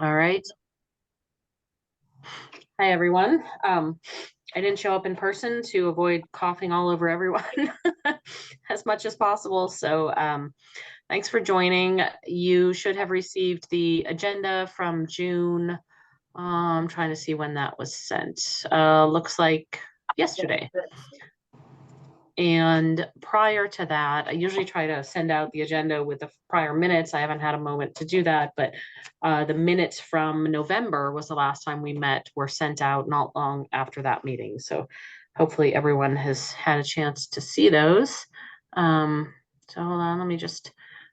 All right. Hi, everyone. I didn't show up in person to avoid coughing all over everyone as much as possible. So thanks for joining. You should have received the agenda from June. I'm trying to see when that was sent. Looks like yesterday. And prior to that, I usually try to send out the agenda with the prior minutes. I haven't had a moment to do that, but the minutes from November was the last time we met, were sent out not long after that meeting. So hopefully everyone has had a chance to see those. So hold on, let me just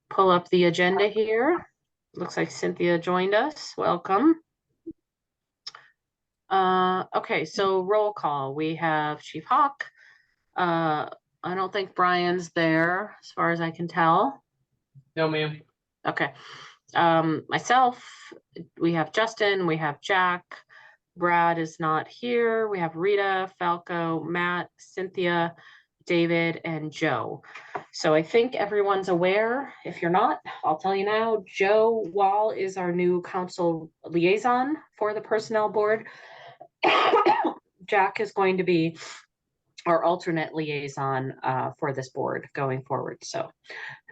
pull up the agenda here. Looks like Cynthia joined us. Welcome. Okay, so roll call. We have Chief Hawk. I don't think Brian's there as far as I can tell. No, ma'am. Okay. Myself, we have Justin, we have Jack, Brad is not here. We have Rita, Falco, Matt, Cynthia, David, and Joe. So I think everyone's aware. If you're not, I'll tell you now. Joe Wall is our new council liaison for the personnel board. Jack is going to be our alternate liaison for this board going forward. So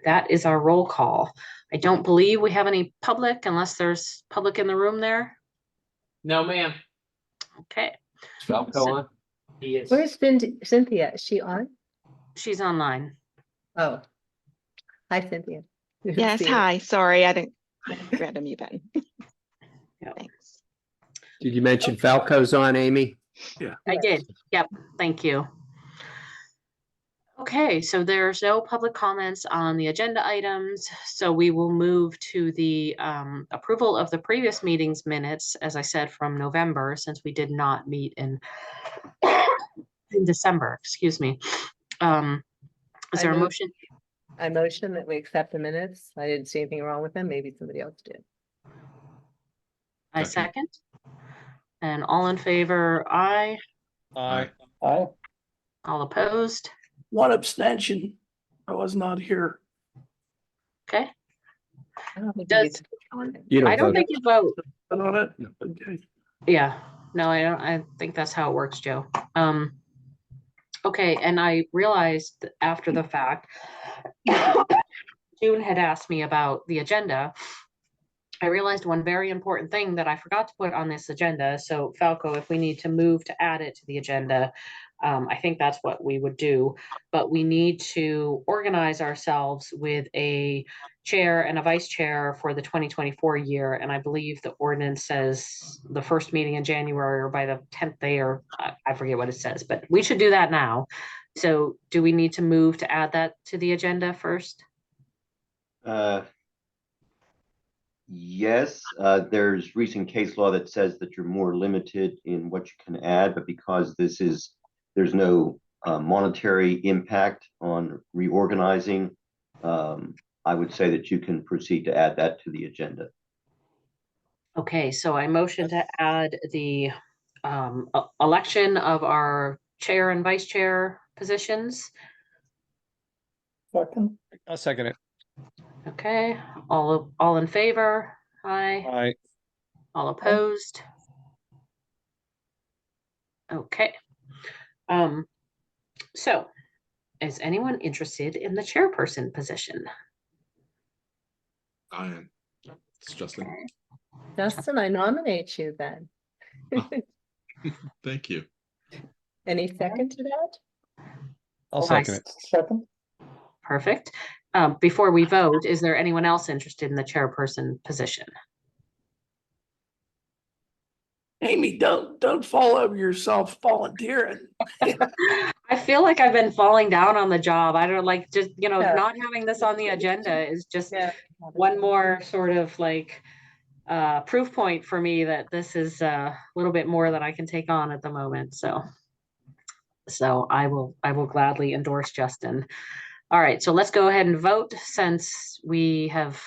that is our roll call. I don't believe we have any public unless there's public in the room there. No, ma'am. Okay. Falco on? He is. Where's Cynthia? Is she on? She's online. Oh. Hi, Cynthia. Yes, See you. hi. Sorry, I didn't grab a mute button. Yep. Thanks. Did you mention Falco's on, Amy? Yeah, I did. Yep. Thank you. Okay, so there's no public comments on the agenda items, so we will move to the approval of the previous meeting's minutes, as I said, from November, since we did not meet in December, excuse me. Is there a motion? I motion that we accept the minutes. I didn't see anything wrong with them. Maybe somebody else did. I second. And all in favor, aye. Aye. Aye. All opposed? One abstention. I was not here. Okay, I don't think Does- you get to vote on it. You I don't vote. think you vote. But on it. Okay. Yeah, no, I don't. I think that's how it works, Joe. Okay, and I realized after the fact, June had asked me about the agenda. I realized one very important thing that I forgot to put on this agenda. So Falco, if we need to move to add it to the agenda, I think that's what we would do. But we need to organize ourselves with a chair and a vice chair for the 2024 year. And I believe the ordinance says the first meeting in January or by the 10th day, or I forget what it says, but we should do that now. So do we need to move to add that to the agenda first? Yes, there's recent case law that says that you're more limited in what you can add, but because there's no monetary impact on reorganizing, I would say that you can proceed to add that to the agenda. Okay, so I motion to add the election of our chair and vice chair positions. Second. I'll second it. Okay, all in favor? Aye. Aye. All opposed? Okay. So is anyone interested in the chairperson position? I am. It's Justin. Justin, I nominate you then. Thank you. Any second to that? I'll second it. Second. Perfect. Before we vote, is there anyone else interested in the chairperson position? Amy, don't fall over yourself volunteering. I feel like I've been falling down on the job. I don't like just, Yeah. not having this on the agenda is just Yeah. one more sort of like proof point for me that this is a little bit more than I can take on at the moment. So I will gladly endorse Justin. All right, so let's go ahead and vote since we have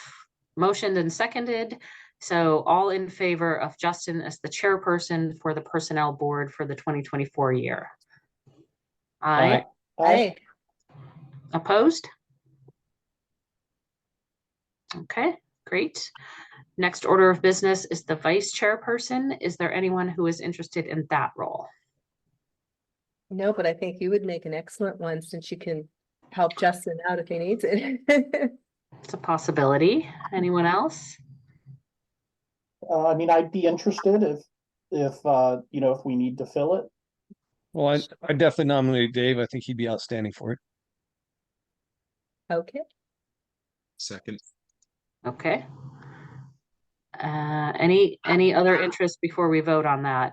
motioned and seconded. So all in favor of Justin as the chairperson for the personnel board for the 2024 year? Aye. Aye. Opposed? Okay, great. Next order of business is the vice chairperson. Is there anyone who is interested in that role? No, but I think you would make an excellent one since you can help Justin out if he needs it. It's a possibility. Anyone else? I mean, I'd be interested if if we need to fill it. Well, I definitely nominate Dave. I think he'd be outstanding for it. Okay, Second. Okay. Any other interest before we vote on that?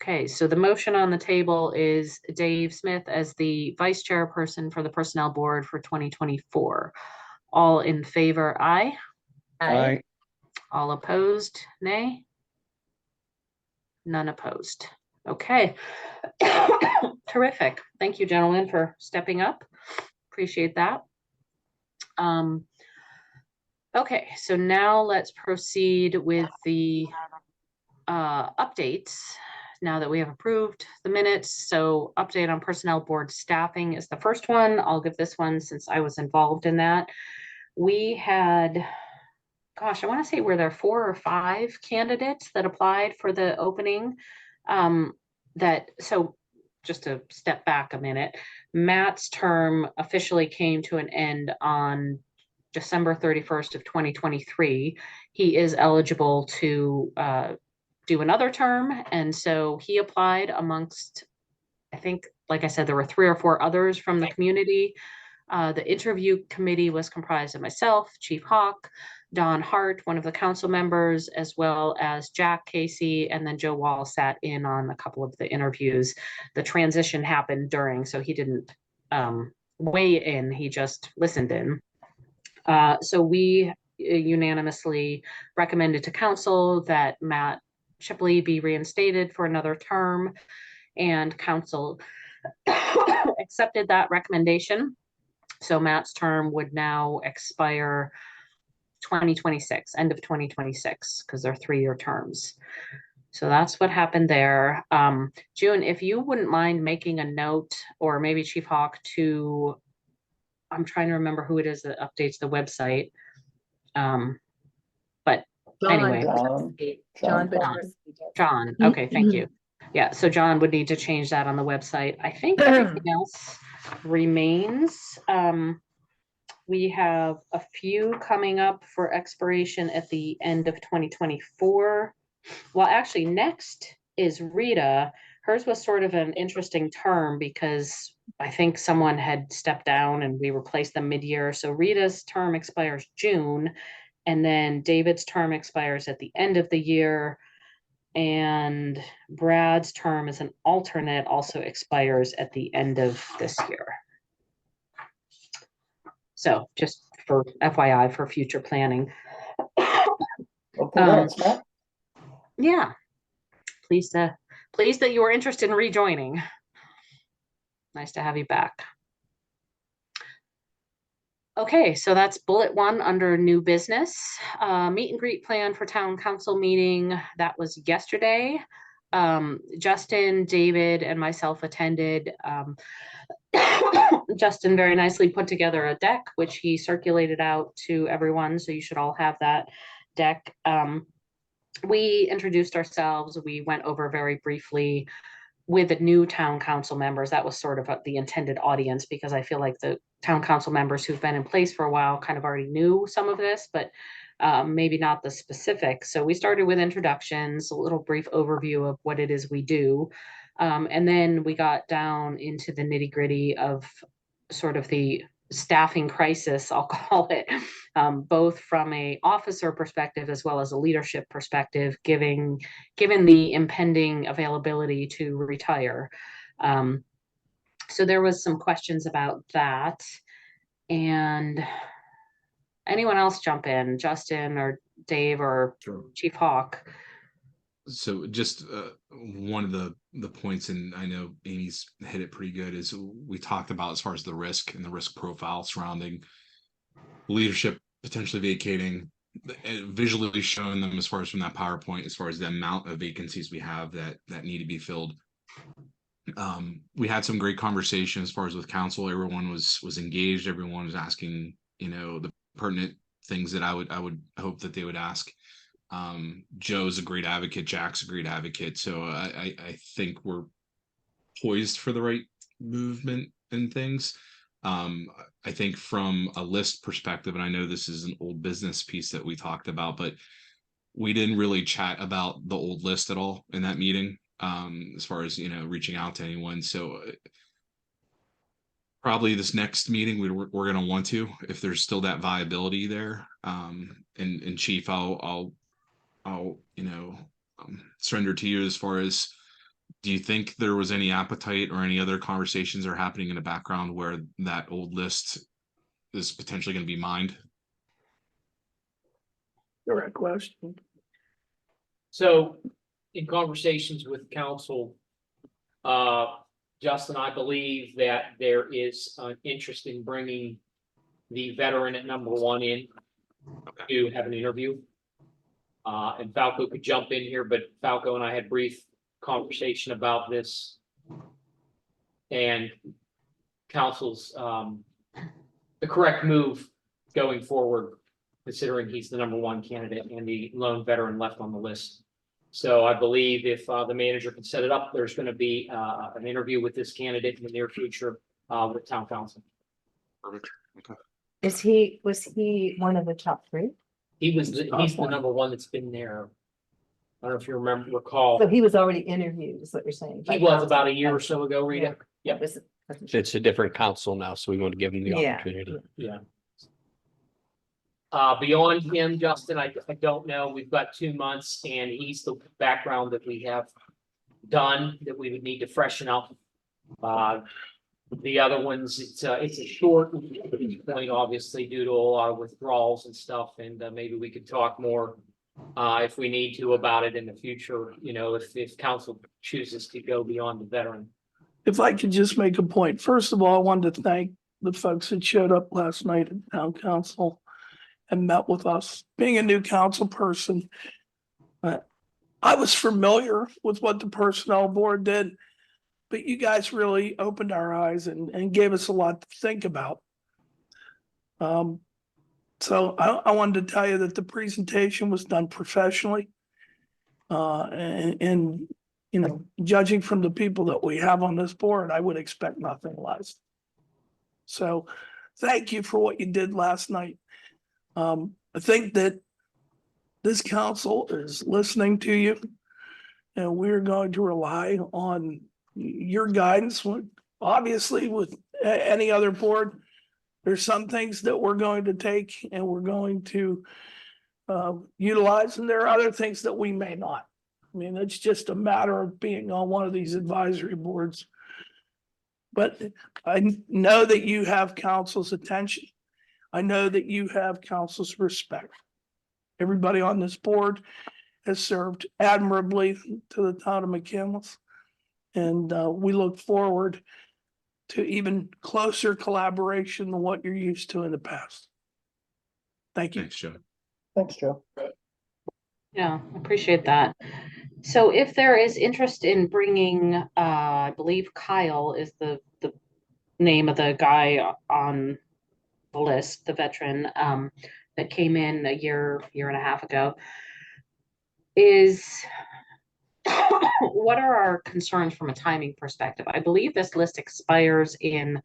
Okay, so the motion on the table is Dave Smith as the vice chairperson for the Personnel Board for 2024. All in favor, aye. I, All opposed, nay. None opposed. Okay. Terrific. Thank you, gentlemen, for stepping up. Appreciate that. Okay, so now let's proceed with the updates. Now that we have approved the minutes, so update on Personnel Board staffing is the first one. I'll give this one since I was involved in that. We had, gosh, I want to say were there 4 or 5 candidates that applied for the opening. So just to step back a minute, Matt's term officially came to an end on December 31st of 2023. He is eligible to do another term, and so he applied amongst, I think, like I said, there were 3 or 4 others from the community. The interview committee was comprised of myself, Chief Hawk, Don Hart, one of the council members, as well as Jack Casey, and then Joe Wall sat in on a couple of the interviews. The transition happened during, so he didn't weigh in, he just listened in. So we unanimously recommended to council that Matt Shipley be reinstated for another term, and council accepted that recommendation. So Matt's term would now expire 2026, end of 2026, because they're 3-year terms. So that's what happened there. June, if you wouldn't mind making a note, or maybe Chief Hawk, to, I'm trying to remember who it is that updates the website. But anyway, John. Okay, thank you. Yeah, so John would need to change that on the website. I think everything else remains. We have a few coming up for expiration at the end of 2024. Well, actually, next is Rita. Hers was sort of an interesting term because I think someone had stepped down and we replaced them mid-year. So Rita's term expires June, and then David's term expires at the end of the year. And Brad's term as an alternate also expires at the end of this year. So just for FYI for future planning. Yeah, pleased that you were interested in rejoining. Nice to have you back. Okay, so that's bullet 1 under new business. Meet and greet plan for town council meeting. That was yesterday. Justin, David, and myself attended. Justin very nicely put together a deck, which he circulated out to everyone. So you should all have that deck. We introduced ourselves. We went over very briefly with the new town council members. That was sort of the intended audience, because I feel like the town council members who've been in place for a while kind of already knew some of this, but maybe not the specifics. So we started with introductions, a little brief overview of what it is we do. And then we got down into the nitty gritty of sort of the staffing crisis, I'll call it, both from a officer perspective as well as a leadership perspective, given the impending availability to retire. So there was some questions about that. And anyone else jump in, Justin or Dave or Sure. Chief Hawk? So just one of the points, and I know Amy's hit it pretty good, is we talked about as far as the risk and the risk profile surrounding leadership potentially vacating, visually showing them as far as from that PowerPoint, as far as the amount of vacancies we have that need to be filled. We had some great conversation as far as with council. Everyone was engaged. Everyone was asking, the pertinent things that I would hope that they would ask. Joe's a great advocate, Jack's a great advocate, so I think we're poised for the right movement and things. I think from a list perspective, and I know this is an old business piece that we talked about, but we didn't really chat about the old list at all in that meeting, as far as, reaching out to anyone. So probably this next meeting, we're going to want to, if there's still that viability there. And Chief, I'll surrender to you as far as, do you think there was any appetite or any other conversations are happening in the background where that old list is potentially going to be mined? Direct question. So in conversations with council, Justin, I believe that there is an interest in bringing the veteran at number 1 in to have an interview. And Falco could jump in here, but Falco and I had brief conversation about this. And council's the correct move going forward, considering he's the number 1 candidate and the lone veteran left on the list. So I believe if the manager can set it up, there's going to be an interview with this candidate in the near future with town council. Perfect. Okay. Was he one of the top 3? He's the number 1 that's been there. I don't know if you recall. So he was already interviewed, is what you're saying? He was about a year or so ago, Rita. Yeah. Yep. It's a different council now, so we want to give them the Yeah. opportunity. Yeah. Beyond him, Justin, I don't know. We've got 2 months and he's the background that we have done that we would need to freshen up. The other ones, it's a short point, obviously, due to a lot of withdrawals and stuff. And maybe we could talk more if we need to about it in the future, if council chooses to go beyond the veteran. If I could just make a point, first of all, I wanted to thank the folks that showed up last night at town council and met with us. Being a new council person, I was familiar with what the personnel board did, but you guys really opened our eyes and gave us a lot to think about. So I wanted to tell you that the presentation was done professionally. And judging from the people that we have on this board, I would expect nothing less. So thank you for what you did last night. I think that this council is listening to you, and we're going to rely on your guidance. Obviously, with any other board, there's some things that we're going to take and we're going to utilize, and there are other things that we may not. I mean, it's just a matter of being on one of these advisory boards. But I know that you have council's attention. I know that you have council's respect. Everybody on this board has served admirably to the town of McCandless. And we look forward to even closer collaboration than what you're used to in the past. Thank you. Thanks, Joe. Thanks, Joe. Yeah, appreciate that. So if there is interest in bringing, I believe Kyle is the name of the guy on the list, the veteran that came in a year and a half ago, what are our concerns from a timing perspective? I believe this list expires in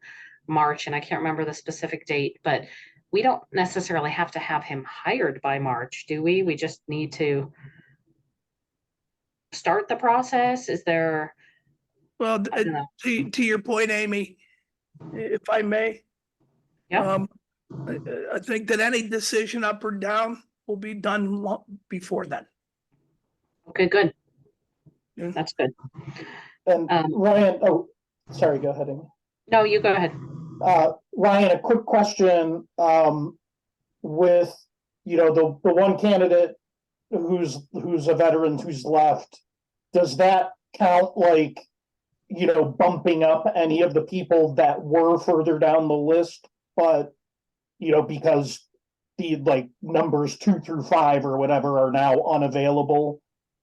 March, and I can't remember the specific date, but we don't necessarily have to have him hired by March, do we? We just need to start the process. Is there? Well, I don't know. to your point, Amy, if I may. Yeah. I think that any decision up or down will be done before then. Okay, good. Yeah. That's good. And Ryan, sorry, go ahead, Amy. No, you go ahead. Ryan, a quick question, with, the one candidate who's a veteran who's left, does that count like, bumping up any of the people that were further down the list, but, because the numbers 2 through 5 or whatever are now unavailable,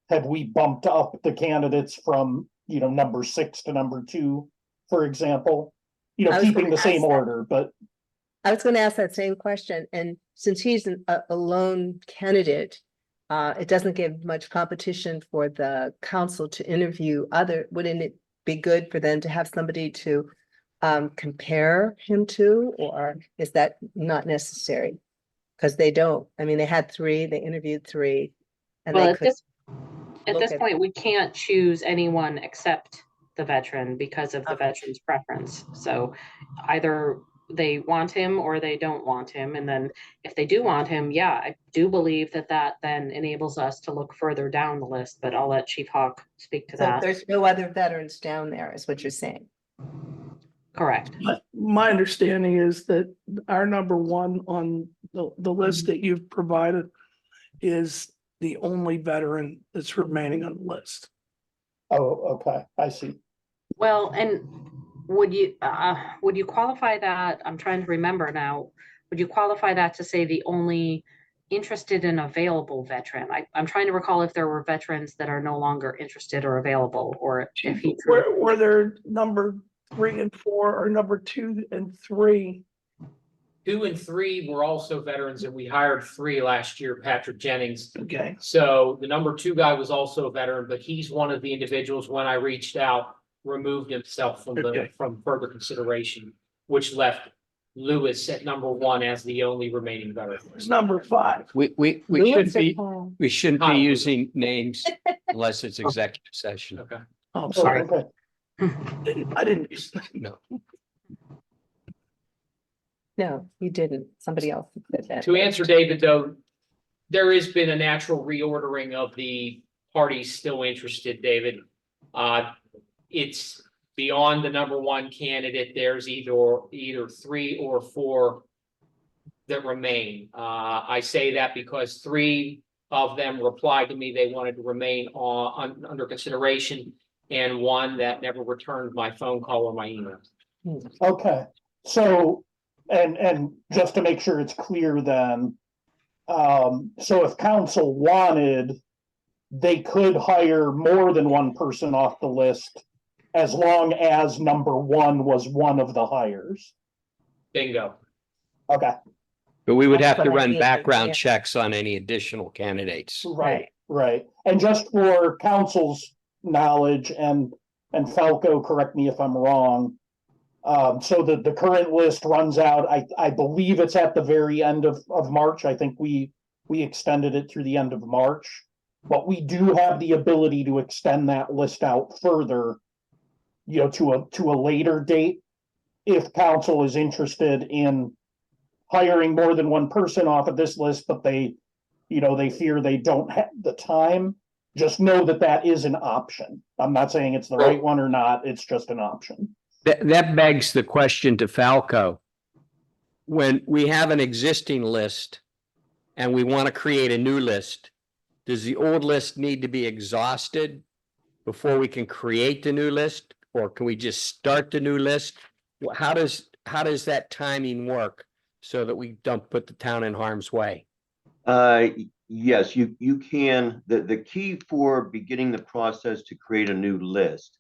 have we bumped up the candidates from, number 6 to number 2, for example? I was Keeping gonna the same ask that. order, but I was gonna ask that same question, and since he's a lone candidate, it doesn't give much competition for the council to interview wouldn't it be good for them to have somebody to compare him to, or is that not necessary? Because they don't, I mean, they had 3, they interviewed 3. And Well, they at could this look at- point, we can't choose anyone except the veteran because of the Okay. veteran's preference. So either they want him or they don't want him. And then if they do want him, yeah, I do believe that then enables us to look further down the list, but I'll let Chief Hawk speak to So that. there's no other veterans down there, is what you're saying. Correct. My understanding is that our number one on the list that you've provided is the only veteran that's remaining on the list. Oh, okay, I see. Well, and would you qualify that? I'm trying to remember now. Would you qualify that to say the only interested and available veteran? I'm trying to recall if there were veterans that are no longer interested or available, or if he. Were there number 3 and 4 or number 2 and 3? 2 and 3 were also veterans, and we hired 3 last year, Patrick Jennings. Okay, So the number 2 guy was also a veteran, but he's one of the individuals, when I reached out, removed himself from Okay. from further consideration, which left Lewis at number 1 as the only remaining veteran. it's number 5. We Lewis should or be, Paul? we shouldn't be Kyle. using names unless it's executive session. Okay. Oh, I'm Oh, sorry. okay. I didn't. No. No, you didn't. Somebody else said that. To answer David, though, there has been a natural reordering of the parties still interested, David. It's beyond the number 1 candidate. There's either 3 or 4 that remain. I say that because 3 of them replied to me they wanted to remain under consideration, and 1 that never returned my phone call or my email. Okay, so, and just to make sure it's clear then, so if council wanted, they could hire more than 1 person off the list as long as number 1 was one of the hires. Bingo. Okay, But we would That's have to what I run mean, background yeah. checks on any additional candidates. right, right. And just for council's knowledge, and Falco, correct me if I'm wrong. So the current list runs out, I believe it's at the very end of March. I think we extended it through the end of March. But we do have the ability to extend that list out further, you know, to a later date. If council is interested in hiring more than 1 person off of this list, but they fear they don't have the time, just know that that is an option. I'm not saying it's the right one or not, it's just an option. That begs the question to Falco. When we have an existing list and we want to create a new list, does the old list need to be exhausted before we can create the new list? Or can we just start the new list? How does that timing work so that we don't put the town in harm's way? Yes, you can. The key for beginning the process to create a new list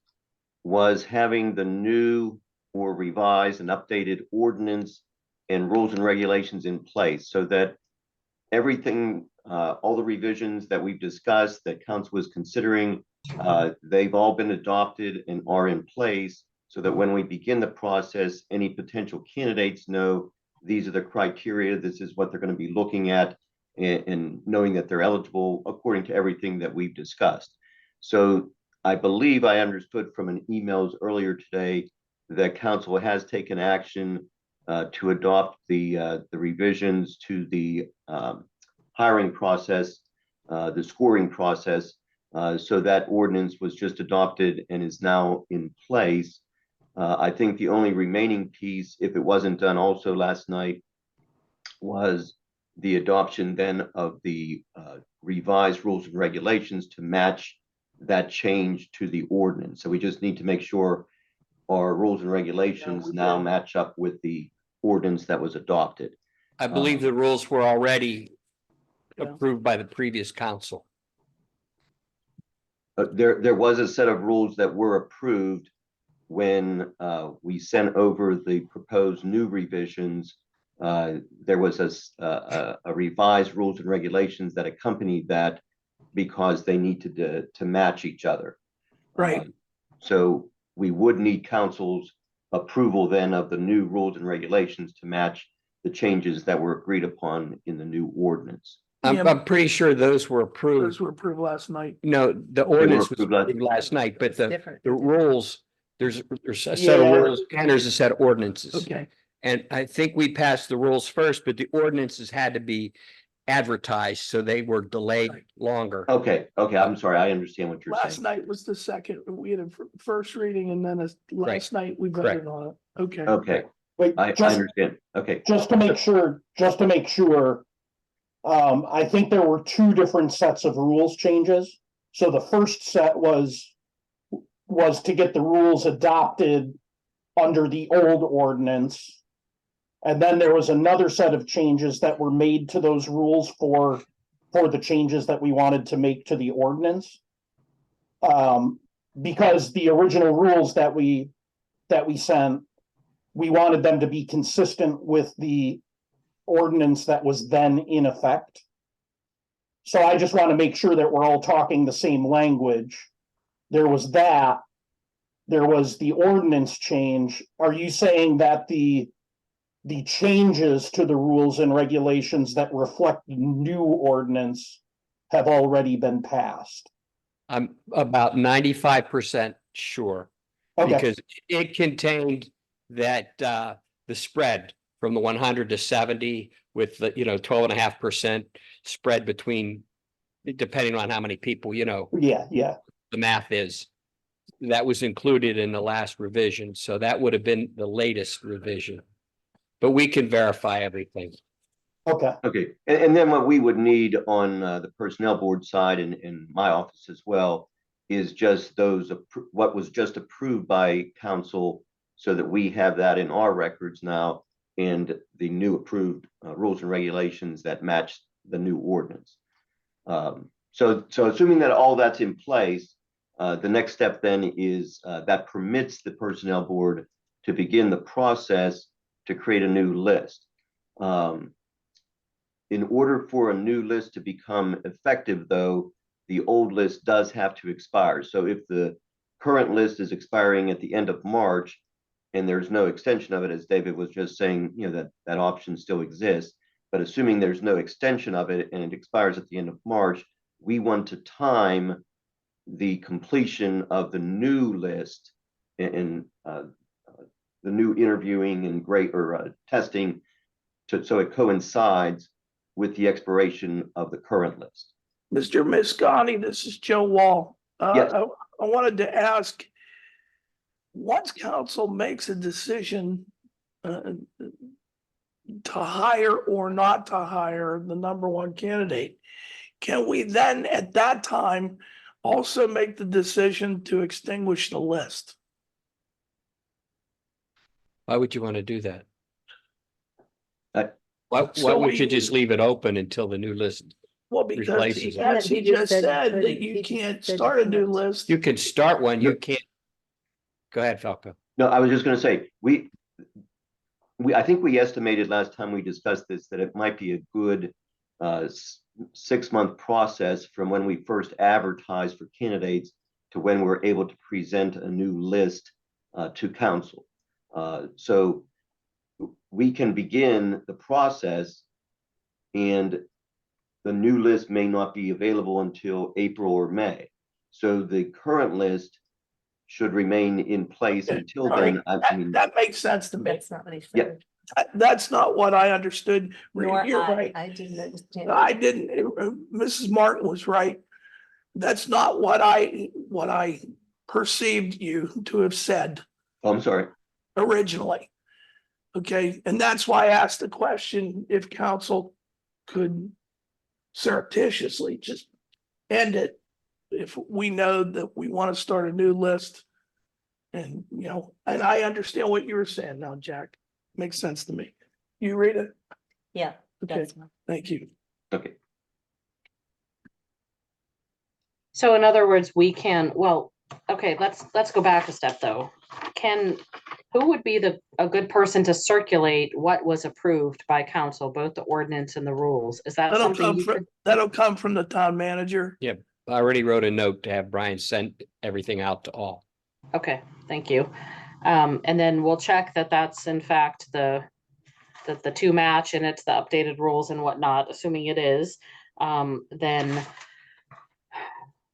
was having the new or revised and updated ordinance and rules and regulations in place so that everything, all the revisions that we've discussed that council was considering, they've all been adopted and are in place so that when we begin the process, any potential candidates know these are the criteria, this is what they're going to be looking at, and knowing that they're eligible according to everything that we've discussed. So I believe I understood from an emails earlier today that council has taken action to adopt the revisions to the hiring process, the scoring process. So that ordinance was just adopted and is now in place. I think the only remaining piece, if it wasn't done also last night, was the adoption then of the revised rules and regulations to match that change to the ordinance. So we just need to make sure our rules and regulations now match up with the ordinance that was adopted. I believe the rules were already Yeah. approved by the previous council. There was a set of rules that were approved when we sent over the proposed new revisions there was a revised rules and regulations that accompanied that because they needed to match each other. Right. So we would need council's approval then of the new rules and regulations to match the changes that were agreed upon in the new ordinance. I'm pretty sure those were approved. Those were approved last night. No, the ordinance was approved last- approved last night, but It's the different. rules, there's a set of Yeah. rules and there's a set of ordinances. Okay, And I think we passed the rules first, but the ordinances had to be advertised, so they were delayed Right. longer. Okay, I'm sorry, I understand what you're last saying. night was the second, we had a first reading and then last night we Correct. voted on it. Okay. Okay, Wait, I just, understand. Okay, just to make sure, I think there were two different sets of rules changes. So the first set was to get the rules adopted under the old ordinance. And then there was another set of changes that were made to those rules for the changes that we wanted to make to the ordinance. Because the original rules that we sent, we wanted them to be consistent with the ordinance that was then in effect. So I just want to make sure that we're all talking the same language. There was that. There was the ordinance change. Are you saying that the changes to the rules and regulations that reflect the new ordinance have already been passed? I'm about 95% sure. Okay, Because it contained that the spread from the 100 to 70 with the 12.5% spread between, depending on how many people, yeah. the math is. That was included in the last revision, so that would have been the latest revision. But we can verify everything. Okay, and then what we would need on the personnel board side and in my office as well is just what was just approved by council, so that we have that in our records now, and the new approved rules and regulations that match the new ordinance. So assuming that all that's in place, the next step then is that permits the personnel board to begin the process to create a new list. In order for a new list to become effective, though, the old list does have to expire. So if the current list is expiring at the end of March and there's no extension of it, as David was just saying, that option still exists. But assuming there's no extension of it and it expires at the end of March, we want to time the completion of the new list and the new interviewing and testing so it coincides with the expiration of the current list. Mr. Miscani, this is Joe Wall. Yes. I wanted to ask, once council makes a decision to hire or not to hire the number one candidate, can we then at that time also make the decision to extinguish the list? Why would you want to do that? Uh, Why So would you we- just leave it open until the new list? Well, because Replaces it. as he just said couldn't. that you He just can't said start a you new couldn't. list. You can start one, you can't. Go ahead, Falco. No, I was just going to say, I think we estimated last time we discussed this that it might be a good 6-month process from when we first advertise for candidates to when we're able to present a new list to council. So we can begin the process, and the new list may not be available until April or May. So the current list should remain in place until All right. then. I mean, That makes sense to me. That's not what he Yeah. said. That's not what I understood. Nor You're right. I didn't understand. I didn't, Mrs. Martin was right. That's not what I perceived you to have said I'm sorry. originally. Okay, and that's why I asked the question if council could surreptitiously just end it if we know that we want to start a new list. And, and I understand what you were saying now, Jack. Makes sense to me. You read it? Yeah, Okay, that's fine. thank you. Okay. So in other words, we can, okay, let's go back a step though. who would be a good person to circulate what was approved by council, both the ordinance and the rules? Is that something you could? That'll come from the town manager. I already wrote a note to have Brian send everything out to all. Okay, thank you. And then we'll check that that's in fact that the two match and it's the updated rules and whatnot, assuming it is. Then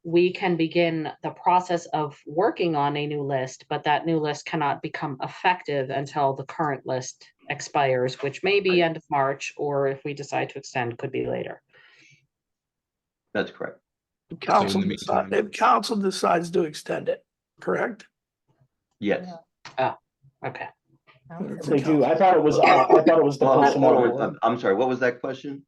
we can begin the process of working on a new list, but that new list cannot become effective until the current list expires, which may be end of March, or if we decide to extend, could be later. That's correct. If council decides to extend it, correct? Yes. Okay. They do. I thought it was the Hold personnel on, board. I'm sorry, what was that question?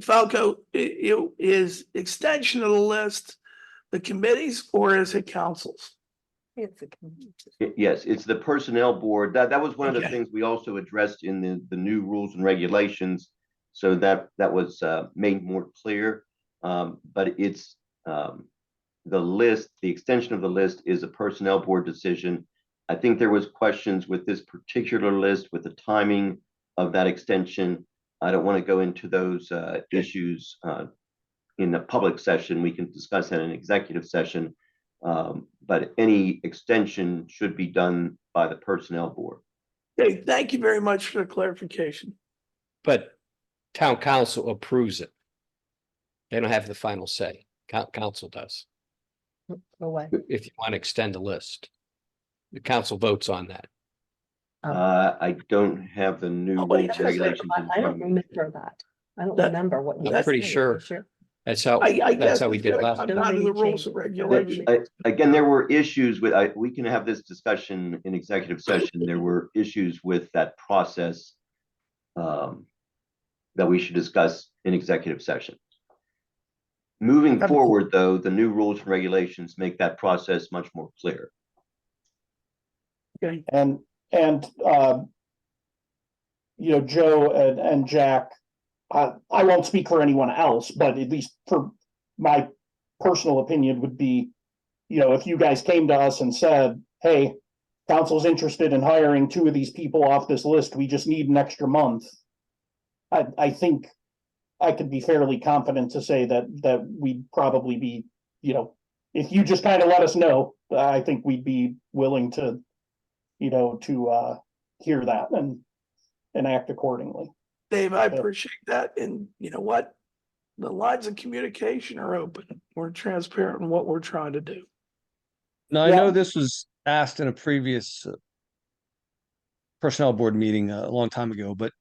Falco, is extension of the list the committees or is it councils? It's Yes, it's the personnel board. That was one of the Okay. things we also addressed in the new rules and regulations. So that was made more clear. But it's the list, the extension of the list is a personnel board decision. I think there was questions with this particular list with the timing of that extension. I don't want to go into those issues in the public session. We can discuss that in executive session. But any extension should be done by the personnel board. Okay, thank you very much for the clarification. But town council approves it. They don't have the final say. Council does. For what? If you want to extend the list, the council votes on that. I don't have the new Oh, rules and regulations in I front don't of me. remember that. I don't That- remember what. you I'm pretty said, sure. Sure. That's how, I that's guess how we it's did it gonna last come time. down to the rules and regulations. Again, there were issues with, we can have this discussion in executive session. There were issues with that process that we should discuss in executive session. Moving forward, though, the new rules and regulations make that process much more clear. Okay, And Joe and Jack, I won't speak for anyone else, but at least for my personal opinion would be, if you guys came to us and said, hey, council's interested in hiring 2 of these people off this list, we just need an extra month. I think I could be fairly confident to say that we'd probably be, if you just kind of let us know, I think we'd be willing to, hear that and act accordingly. Dave, I appreciate that. And you know what? The lines of communication are open. We're transparent in what we're trying to do. Now, I Yeah. know this was asked in a previous personnel board meeting a long time ago, but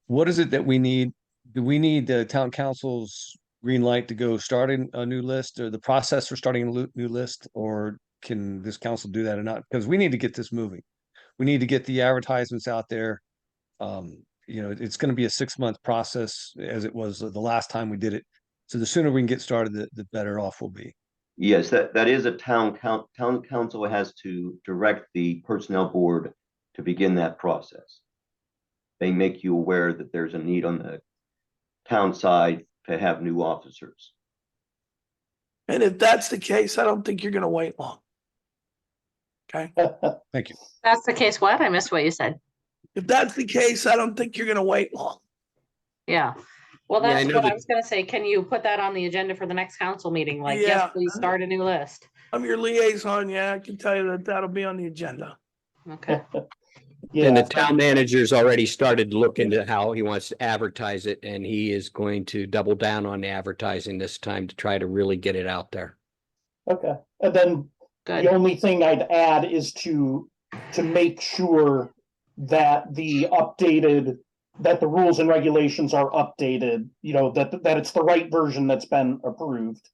what is it that we need? Do we need the town council's green light to go starting a new list, or the process for starting a new list, or can this council do that or not? Because we need to get this moving. We need to get the advertisements out there. It's going to be a 6-month process as it was the last time we did it. So the sooner we can get started, the better off we'll be. Yes, that is a town council has to direct the personnel board to begin that process. They make you aware that there's a need on the town side to have new officers. And if that's the case, I don't think you're gonna wait long. Okay, Thank you. That's the case. What? I missed what you said. if that's the case, I don't think you're gonna wait long. Yeah. Well, Yeah, I that's know what I that- was gonna say. Can you put that on the agenda for the next council meeting? Like, Yeah. yes, please start a new list. I'm your liaison. Yeah, I can tell you that that'll be on the agenda. Okay. And the Yeah, town manager's already started to look into how he wants to advertise it, and he is going to double down on the advertising this time to try to really get it out there. okay. And then Good. the only thing I'd add is to make sure that the rules and regulations are updated, that it's the right version that's been approved.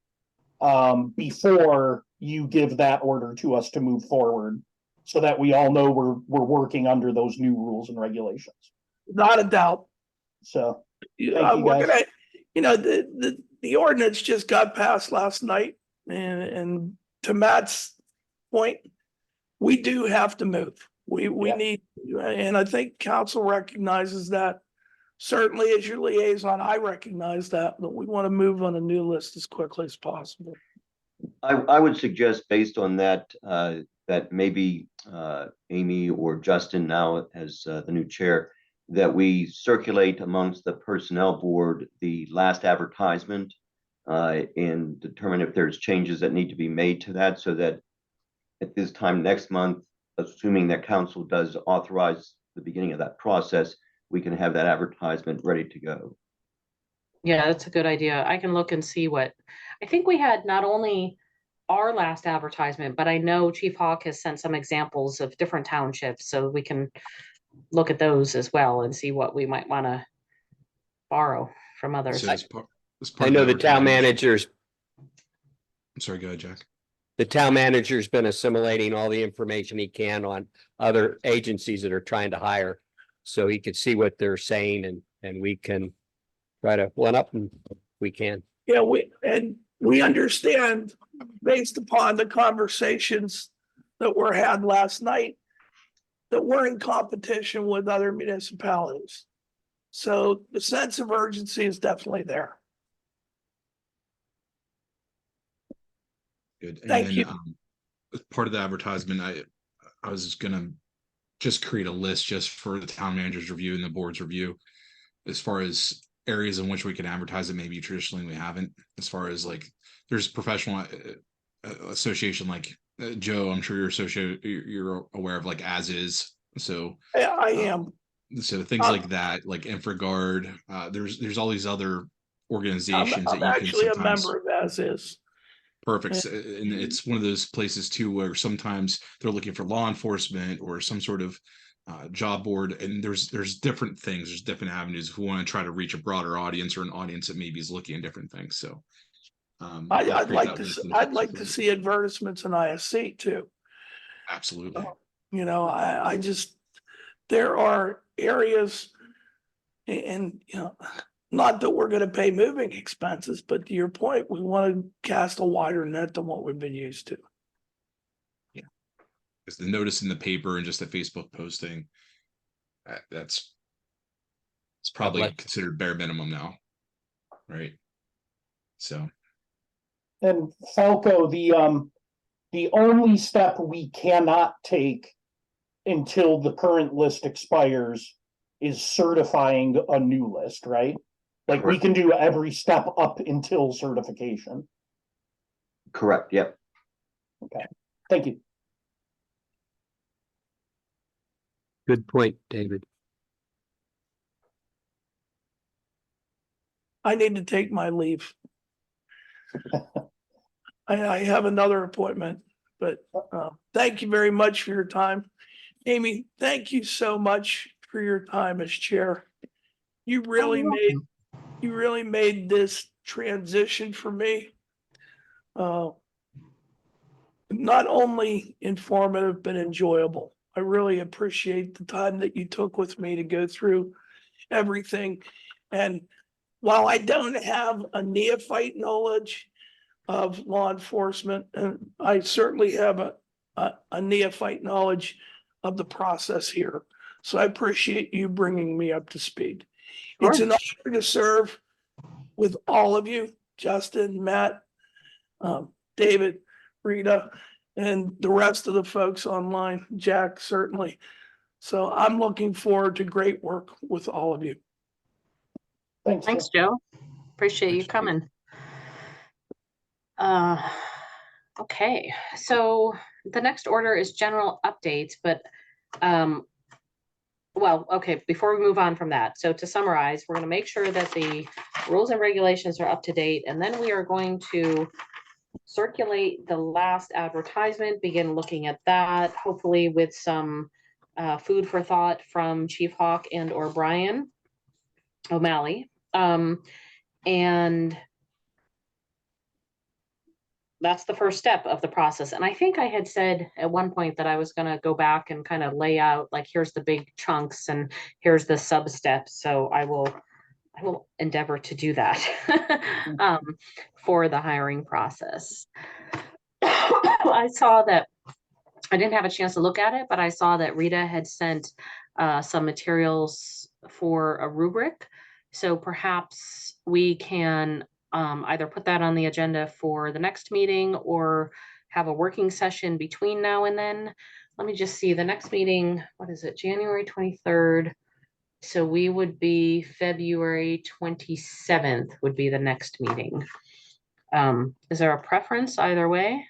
Before you give that order to us to move forward, so that we all know we're working under those new rules and regulations. Not a doubt. So, You Thank you, we're guys. gonna, the ordinance just got passed last night, and to Matt's point, we do have to move. We Yeah. need, and I think council recognizes that. Certainly as your liaison, I recognize that we want to move on a new list as quickly as possible. I would suggest based on that, that maybe Amy or Justin now as the new chair, that we circulate amongst the personnel board the last advertisement and determine if there's changes that need to be made to that, so that at this time next month, assuming that council does authorize the beginning of that process, we can have that advertisement ready to go. Yeah, that's a good idea. I can look and see what, I think we had not only our last advertisement, but I know Chief Hawk has sent some examples of different townships, so we can look at those as well and see what we might want to borrow from others. So as I part know of the town manager's, I'm sorry, go ahead, Jack. the town manager's been assimilating all the information he can on other agencies that are trying to hire. So he could see what they're saying and we can try to one up and we can. Yeah, we understand based upon the conversations that were had last night, that we're in competition with other municipalities. So the sense of urgency is definitely there. Good. And Thank then, you. as part of the advertisement, I was gonna just create a list just for the town manager's review and the board's review, as far as areas in which we can advertise it. Maybe traditionally we haven't, as far as like, there's professional association, like Joe, I'm sure you're aware of, like As Is. So I am. so things like that, like InfraGard, there's all these other organizations I'm that you can actually a sometimes. member of As Is. Perfect. And it's one of those places too where sometimes they're looking for law enforcement or some sort of job board, and there's different things, there's different avenues if we want to try to reach a broader audience or an audience that maybe is looking at different things. So I'd like to see advertisements in ISC too. Absolutely. You know, I just, there are areas and, you know, not that we're gonna pay moving expenses, but to your point, we want to cast a wider net than what we've been used to. Yeah. Because the notice in the paper and just the Facebook posting, it's probably considered bare minimum now. Right. So. And Falco, the only step we cannot take until the current list expires is certifying a new list, right? Like we can do every step up until certification. Correct, yep. Okay, thank you. Good point, David. I need to take my leave. I have another appointment, but thank you very much for your time. Amy, thank you so much for your time as chair. You really made this transition for me not only informative, but enjoyable. I really appreciate the time that you took with me to go through everything. And while I don't have a neophyte knowledge of law enforcement, and I certainly have a neophyte knowledge of the process here. So I appreciate you bringing me up to speed. Sure. It's an honor to serve with all of you, Justin, Matt, David, Rita, and the rest of the folks online, Jack, certainly. So I'm looking forward to great work with all of you. Thanks, Joe. Appreciate you coming. Okay, so the next order is general updates, but well, okay, before we move on from that, so to summarize, we're going to make sure that the rules and regulations are up to date, and then we are going to circulate the last advertisement, begin looking at that, hopefully with some food for thought from Chief Hawk and or Brian O'Malley. And that's the first step of the process. And I think I had said at one point that I was going to go back and kind of lay out, like, here's the big chunks and here's the sub steps. So I will endeavor to do that for the hiring process. I saw that I didn't have a chance to look at it, but I saw that Rita had sent some materials for a rubric. So perhaps we can either put that on the agenda for the next meeting or have a working session between now and then. Let me just see, the next meeting, what is it, January 23rd? So we would be February 27th would be the next meeting. Is there a preference either way?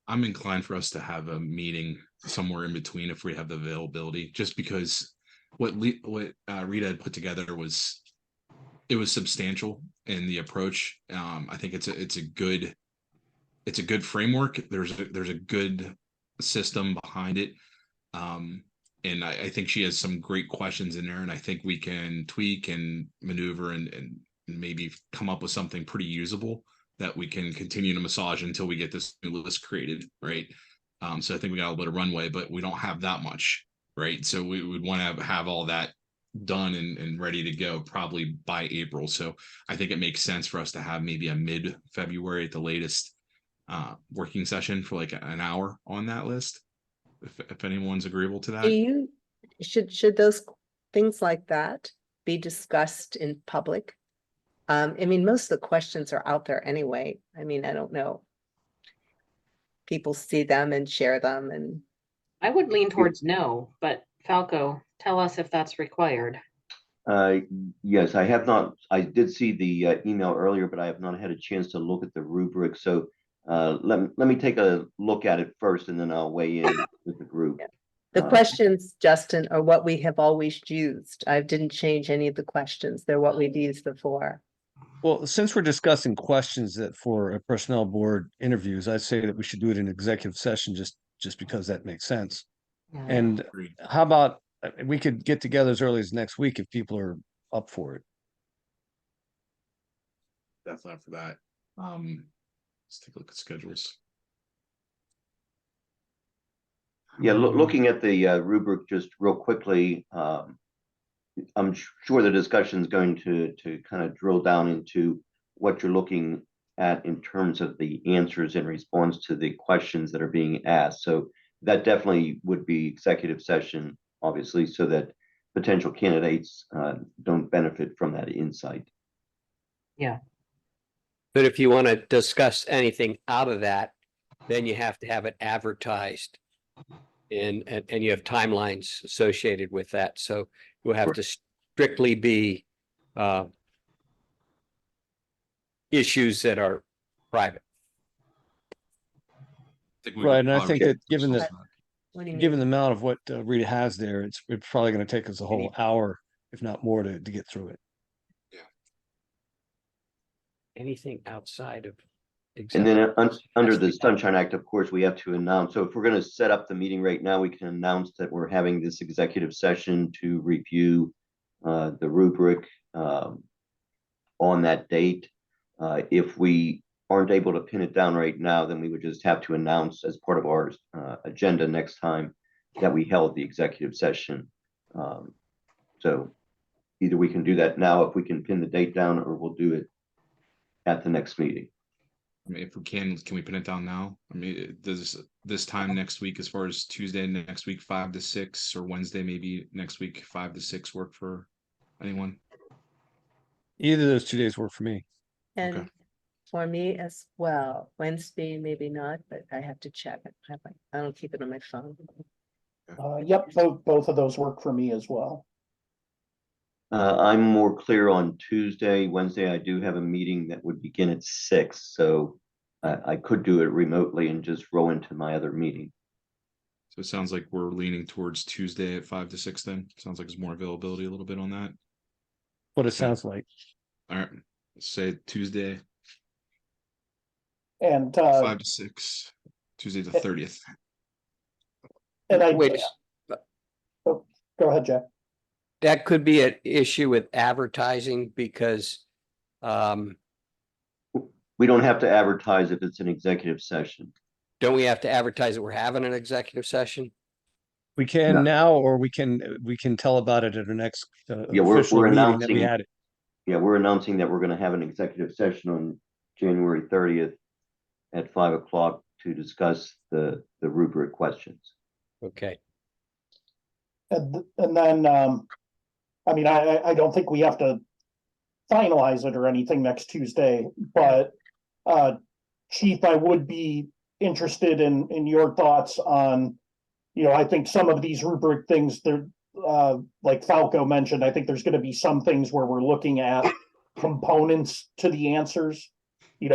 I'm inclined for us to have a meeting somewhere in between if we have the availability, just because what Rita had put together was, it was substantial in the approach. I think it's a good framework. There's a good system behind it. And I think she has some great questions in there, and I think we can tweak and maneuver and maybe come up with something pretty usable that we can continue to massage until we get this new list created, right? So I think we got a little bit of runway, but we don't have that much, right? So we would want to have all that done and ready to go probably by April. So I think it makes sense for us to have maybe a mid-February at the latest working session for like an hour on that list, if anyone's agreeable to Do that. you, should those things like that be discussed in public? I mean, most of the questions are out there anyway. I mean, I don't know. People see them and share them and. I would lean towards no, but Falco, tell us if that's required. Yes, I have not, I did see the email earlier, but I have not had a chance to look at the rubric. So let me take a look at it first, and then I'll weigh in with the group. The questions, Justin, are what we have always used. I didn't change any of the questions. They're what we've used before. Well, since we're discussing questions that for a personnel board interviews, I'd say that we should do it in executive session just because that makes sense. Yeah. And Agreed. how about we could get together as early as next week if people are up for it. Definitely up for that. Let's take a look at schedules. Yeah, looking at the rubric just real quickly, I'm sure the discussion is going to kind of drill down into what you're looking at in terms of the answers in response to the questions that are being asked. So that definitely would be executive session, obviously, so that potential candidates don't benefit from that insight. Yeah. But if you want to discuss anything out of that, then you have to have it advertised. And you have timelines associated with that. So you'll have to strictly be issues that are private. Right, and I think that given the What do you given mean? the amount of what Rita has there, it's probably going to take us a whole hour, if not more, to get through it. Anything outside of. And then executive under has to the be Sunshine Act, of course, we have to announce. So if we're going to set up the meeting right now, we can announce that we're having this executive session to review the rubric on that date. If we aren't able to pin it down right now, then we would just have to announce as part of our agenda next time that we held the executive session. So either we can do that now if we can pin the date down, or we'll do it at the next meeting. I mean, if we can we pin it down now? I mean, does this time next week, as far as Tuesday next week, 5 to 6, or Wednesday maybe next week, 5 to 6 work for anyone? Either of those 2 days work for me. And Okay. for me as well, Wednesday, maybe not, but I have to check. I don't keep it on my phone. Yep, both of those work for me as well. I'm more clear on Tuesday. Wednesday, I do have a meeting that would begin at 6, so I could do it remotely and just roll into my other meeting. So it sounds like we're leaning towards Tuesday at 5 to 6 then. Sounds like there's more availability a little bit on that. What it sounds like. All right, let's say Tuesday, And 5 to 6, Tuesday the 30th. and I Wait, go ahead, Jack. that could be an issue with advertising because We don't have to advertise if it's an executive session. don't we have to advertise that we're having an executive session? We can No. now, or we can tell about it at our next Yeah, we're official meeting that we announcing- had it. Yeah, we're announcing that we're going to have an executive session on January 30th at 5 o'clock to discuss the rubric questions. Okay. And then, I mean, I don't think we have to finalize it or anything next Tuesday, but Chief, I would be interested in your thoughts on, I think some of these rubric things, they're, like Falco mentioned, I think there's gonna be some things where we're looking at components to the answers,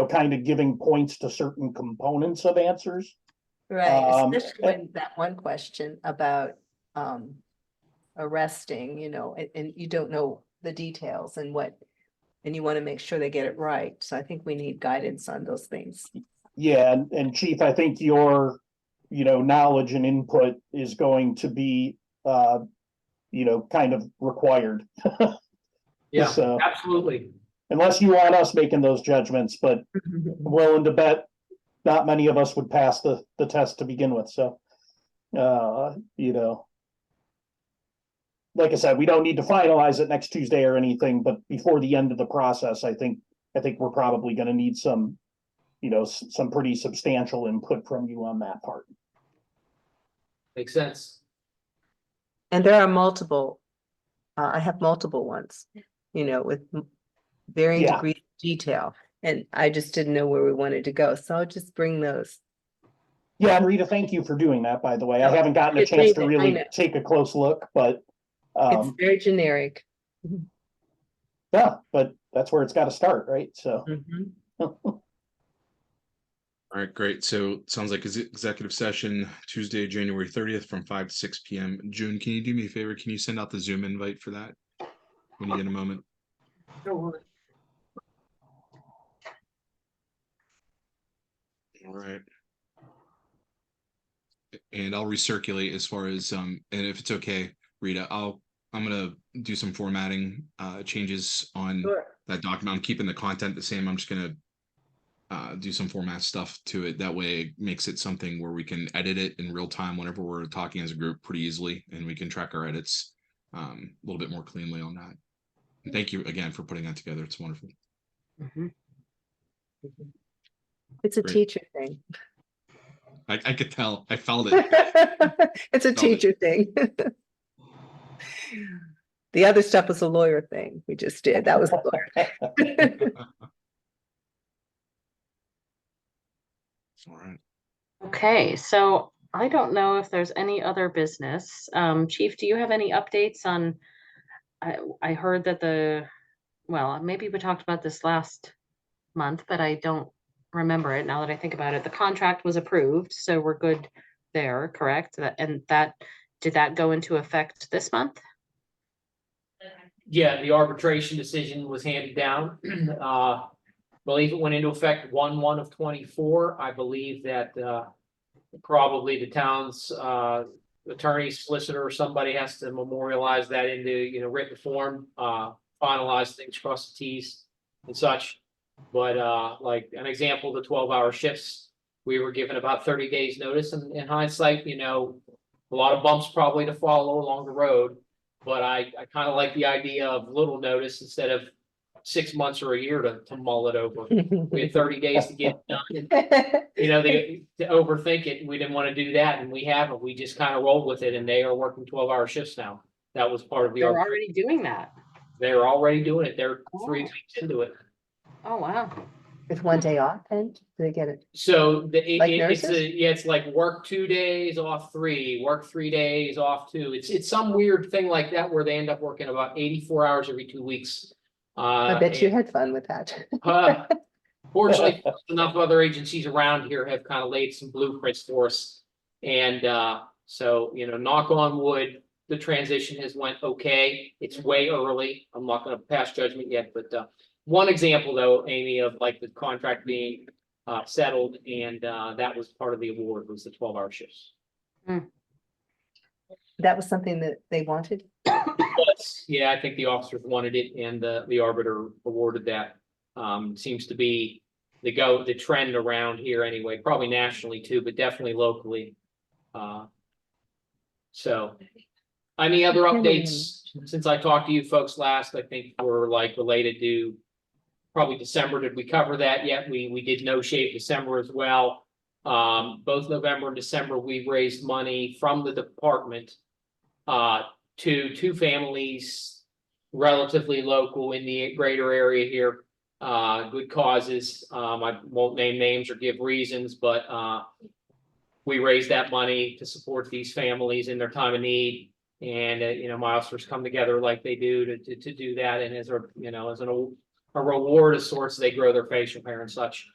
kind of giving points to certain components of answers. Right, especially when that one question about arresting, and you don't know the details and you want to make sure they get it right. So I think we need guidance on those things. Yeah, and Chief, I think your, knowledge and input is going to be, kind of required. Yeah, So, absolutely. unless you want us making those judgments, but willing to bet not many of us would pass the test to begin with, so. Like I said, we don't need to finalize it next Tuesday or anything, but before the end of the process, I think we're probably gonna need some, some pretty substantial input from you on that part. Makes sense. And there are multiple, I have multiple ones, with varying Yeah. degrees of detail. And I just didn't know where we wanted to go, so I'll just bring those. Yeah, and Rita, thank you for doing that, by the way. I haven't gotten a It's chance to amazing, I really know. take a close look, but, It's very generic. yeah, but that's where it's gotta start, right? So. Mhm. All right, great. So sounds like executive session Tuesday, January 30th from 5 to 6 p.m. June, can you do me a favor? Can you send out the Zoom invite for that when you get a moment? All right. And I'll recirculate as far as and if it's okay, Rita, I'm gonna do some formatting changes on Sure. that document. I'm keeping the content the same. I'm just gonna do some format stuff to it. That way it makes it something where we can edit it in real time whenever we're talking as a group pretty easily, and we can track our edits a little bit more cleanly on that. And thank you again for putting that together. It's wonderful. It's a Great. teacher thing. I could tell. I felt it. It's a Felt it. teacher thing. The other stuff was a lawyer thing we just did. That was a lawyer. All right. Okay, so I don't know if there's any other business. Chief, do you have any updates on, I heard that well, maybe we talked about this last month, but I don't remember it now that I think about it. The contract was approved, so we're good there, correct? Did that go into effect this month? Yeah, the arbitration decision was handed down. Believe it went into effect 1/1/24. I believe that probably the town's attorney, solicitor, or somebody has to memorialize that into written form, finalize things, cross the T's and such. But like an example, the 12-hour shifts, we were given about 30 days notice, and in hindsight, a lot of bumps probably to follow along the road. But I kind of like the idea of little notice instead of 6 months or a year to mull it over. We had 30 days to get it done. To overthink it, we didn't want to do that, and we haven't. We just kind of rolled with it, and they are working 12-hour shifts now. That was part of the. They're already doing that. They're already doing it. They're 3 weeks into it. Oh, wow. With one day off, and do they get it? So Like nurses? it's like work 2 days, off 3, work 3 days, off 2. It's some weird thing like that where they end up working about 84 hours every 2 weeks. I bet you had fun with that. Fortunately, enough other agencies around here have kind of laid some blueprints for us. And so, knock on wood, the transition has went okay. It's way early. I'm not going to pass judgment yet, but one example though, Amy, of like the contract being settled, and that was part of the award, was the 12-hour shifts. That was something that they wanted. But, yeah, I think the officers wanted it, and the arbiter awarded that. Seems to be the trend around here anyway, probably nationally too, but definitely locally. So any other updates since I talked to you folks last? I think were like related to probably December. Did we cover that yet? We did No Shave December as well. Both November and December, we raised money from the department to 2 families relatively local in the greater area here. good causes. I won't name names or give reasons, but we raised that money to support these families in their time of need. And, my officers come together like they do to do that. And as a reward of sorts, they grow their facial hair and such.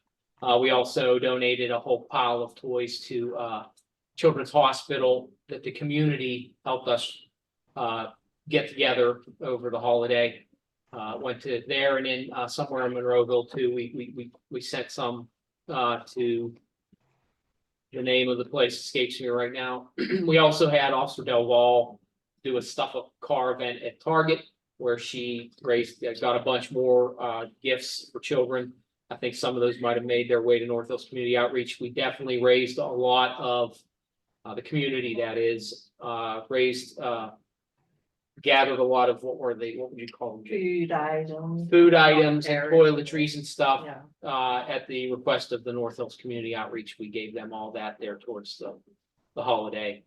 We also donated a whole pile of toys to Children's Hospital that the community helped us get together over the holiday. Went to there, and then somewhere in Monroeville too. We sent some to, the name of the place escapes me right now. We also had Officer Del Val do a stuff up car event at Target where she got a bunch more gifts for children. I think some of those might have made their way to North Hills Community Outreach. We definitely raised a lot of the community, that is, gathered a lot of, what would you call them? Food items and toiletries and stuff. At the request of the North Hills Community Outreach, we gave them all that there towards the holiday.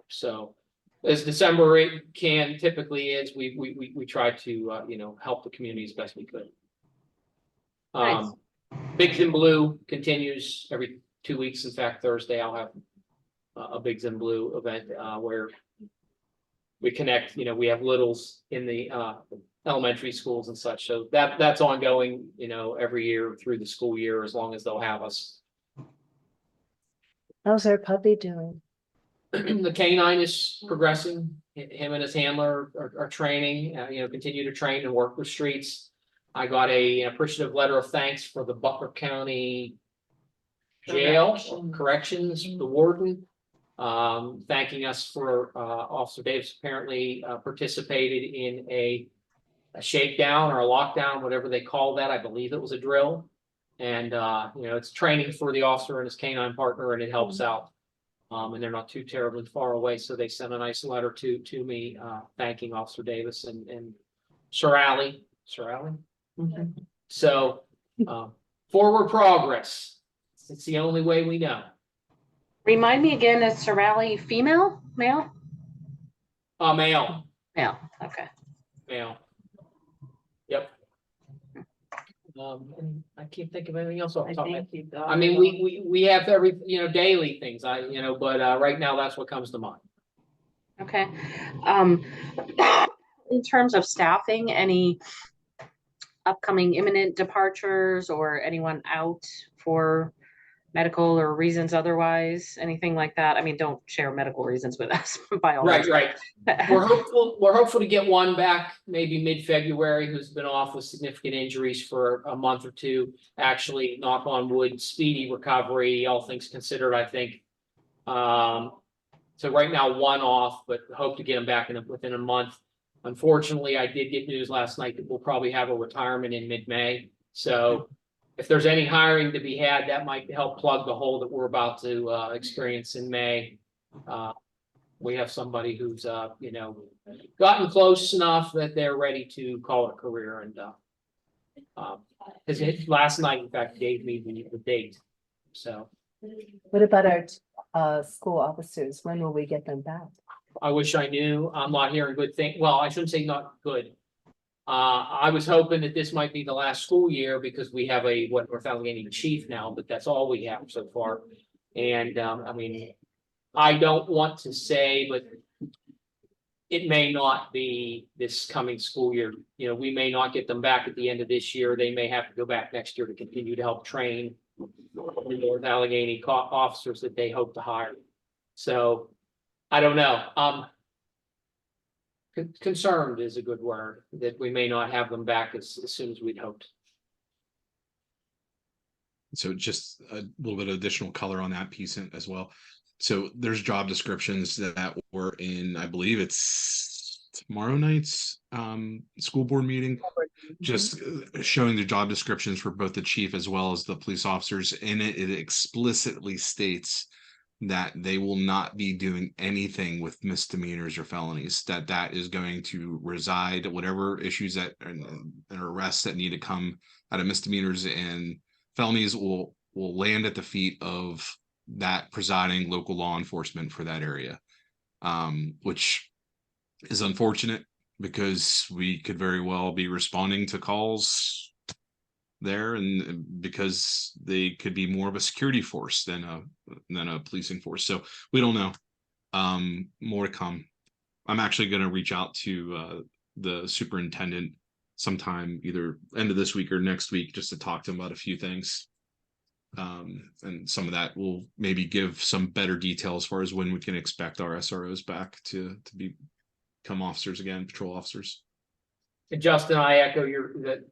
So as December typically is, we try to help the community as best we could. Nice. Bigs in Blue continues every 2 weeks. In fact, Thursday I'll have a Bigs in Blue event where we connect. We have littles in the elementary schools and such. So that's ongoing. Every year through the school year, as long as they'll have us. How's our puppy doing? The canine is progressing. Him and his handler are training. Continue to train and work with streets. I got an appreciative letter of thanks for the Butler County Jail Corrections, the warden, thanking us for Officer Davis apparently participated in a shakedown or a lockdown, whatever they call that. I believe it was a drill. And it's training for the officer and his canine partner, and it helps out. And they're not too terribly far away. So they sent a nice letter to me thanking Officer Davis and Sir Alley. So forward progress. It's the only way we know. Remind me again, is Sir Rally female, male? Male. Male, okay. Male. Yep. And I can't think of anything else off the top of my head. I mean, we have every, daily things, but right now that's what comes to mind. Okay. In terms of staffing, any upcoming imminent departures or anyone out for medical or reasons otherwise, anything like that? I mean, don't share medical reasons with us by all means. Right. We're hopeful to get one back maybe mid-February who's been off with significant injuries for a month or two. Actually, knock on wood, speedy recovery, all things considered, I think. So right now, one off, but hope to get him back within a month. Unfortunately, I did get news last night that we'll probably have a retirement in mid-May. So if there's any hiring to be had, that might help plug the hole that we're about to experience in May. We have somebody who's, gotten close enough that they're ready to call it a career. And last night, in fact, gave me the date. So. What about our school officers? When will we get them back? I wish I knew. I'm not hearing good things. Well, I shouldn't say not good. I was hoping that this might be the last school year because we have a North Allegheny chief now, but that's all we have so far. And I mean, I don't want to say, but it may not be this coming school year. We may not get them back at the end of this year. They may have to go back next year to continue to help train the North Allegheny officers that they hope to hire. So I don't know. Concerned is a good word that we may not have them back as soon as we'd hoped. So just a little bit of additional color on that piece as well. So there's job descriptions that were in, I believe it's tomorrow night's school board meeting, just showing the job descriptions for both the chief as well as the police officers. In it, it explicitly states that they will not be doing anything with misdemeanors or felonies, that is going to reside, whatever issues that and arrests that need to come out of misdemeanors and felonies will land at the feet of that presiding local law enforcement for that area, which is unfortunate because we could very well be responding to calls there, and because they could be more of a security force than a policing force. So we don't know. More to come. I'm actually going to reach out to the superintendent sometime either end of this week or next week just to talk to him about a few things. And some of that will maybe give some better detail as far as when we can expect our SROs back to become officers again, patrol officers. And Justin, I echo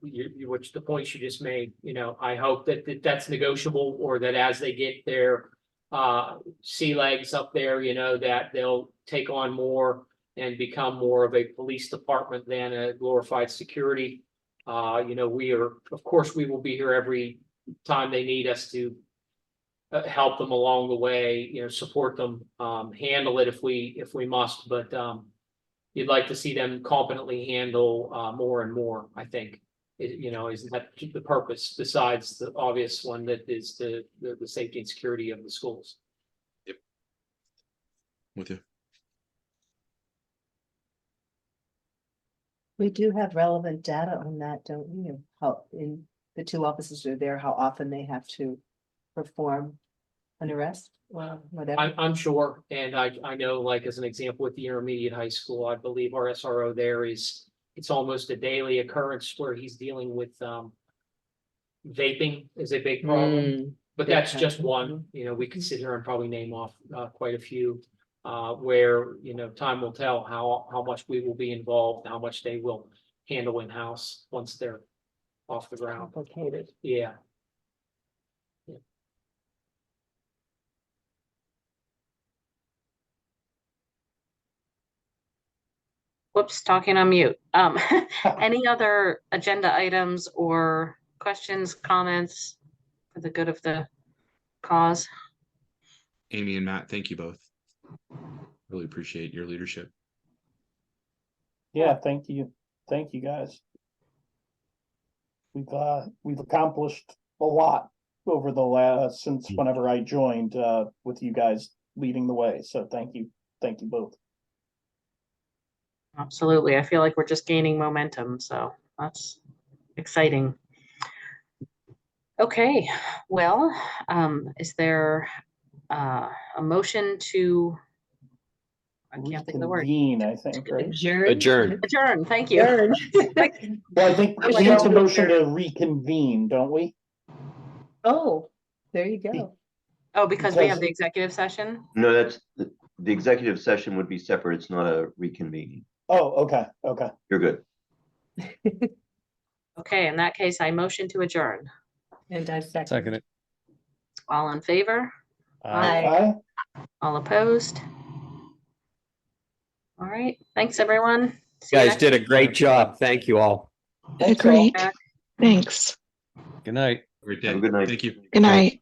which the points you just made. I hope that that's negotiable, or that as they get their sea legs up there, that they'll take on more and become more of a police department than a glorified security. Of course, we will be here every time they need us to help them along the way, support them, handle it if we must, but you'd like to see them competently handle more and more, I think. Isn't that the purpose, besides the obvious one that is the safety and security of the schools? Yep. With you. We do have relevant data on that, don't we? Of how in the two officers are there, how often they have to perform an arrest or whatever. I'm sure, and I know, like, as an example, with the intermediate high school, I believe our SRO there it's almost a daily occurrence where he's dealing with vaping is a big problem. But that's big just time. one. We could sit here and probably name off quite a few where time will tell how much we will be involved, how much they will handle in-house once they're off the ground. Complicated. Yeah. Whoops, talking on mute. Any other agenda items or questions, comments for the good of the cause? Amy and Matt, thank you both. Really appreciate your leadership. Yeah, thank you. Thank you, guys. We've accomplished a lot over the last, since whenever I joined, with you guys leading the way. So thank you. Thank you both. Absolutely. I feel like we're just gaining momentum, so that's exciting. Okay, well, is there a motion to, I can't think of the word. Reconvene, I think, right? Adjourn. Adjourn, thank you. Adjourn. Well, I think we need to motion to reconvene, don't we? Oh, there you go. Oh, because we have Because- the executive session? No, that's, the executive session would be separate. It's not a reconvening. Oh, okay, okay. You're good. Okay, in that case, I motion to adjourn. And I Second it. All in favor? Aye. Aye. All opposed? All right, thanks, everyone. You See you guys next did a great job. Thank you all. Thanks, all. Great. Back. Thanks. Good night. Great day. Have a good night. Thank you. Good night.